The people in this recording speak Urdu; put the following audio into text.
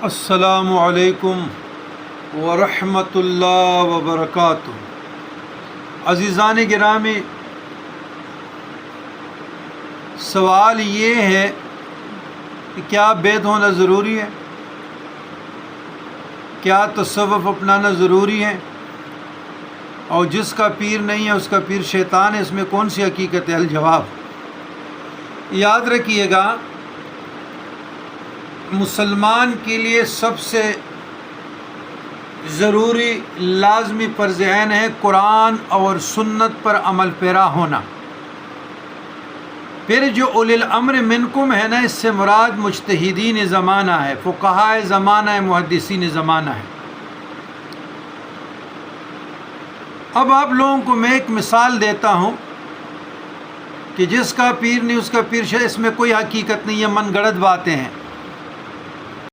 السلام علیکم ورحمۃ اللہ وبرکاتہ۔ عزیزان گرامی، سوال یہ ہے کہ کیا بیعت ہونا ضروری ہے؟ کیا تصوف اپنانا ضروری ہے؟ اور جس کا پیر نہیں ہے اس کا پیر شیطان ہے، اس میں کون سی حقیقت ہے؟ الجواب، یاد رکھیے گا، مسلمان کے لیے سب سے ضروری لازمی فرض عین ہے قرآن اور سنت پر عمل پیرا ہونا۔ پھر جو اولی الامر منکم ہے نا، اس سے مراد مجتہدین زمانہ ہے، فقہاء زمانہ ہے، محدثین زمانہ ہے۔ اب آپ لوگوں کو میں ایک مثال دیتا ہوں کہ جس کا پیر نہیں اس کا پیر اس میں کوئی حقیقت نہیں ہے، من گڑت باتیں ہیں۔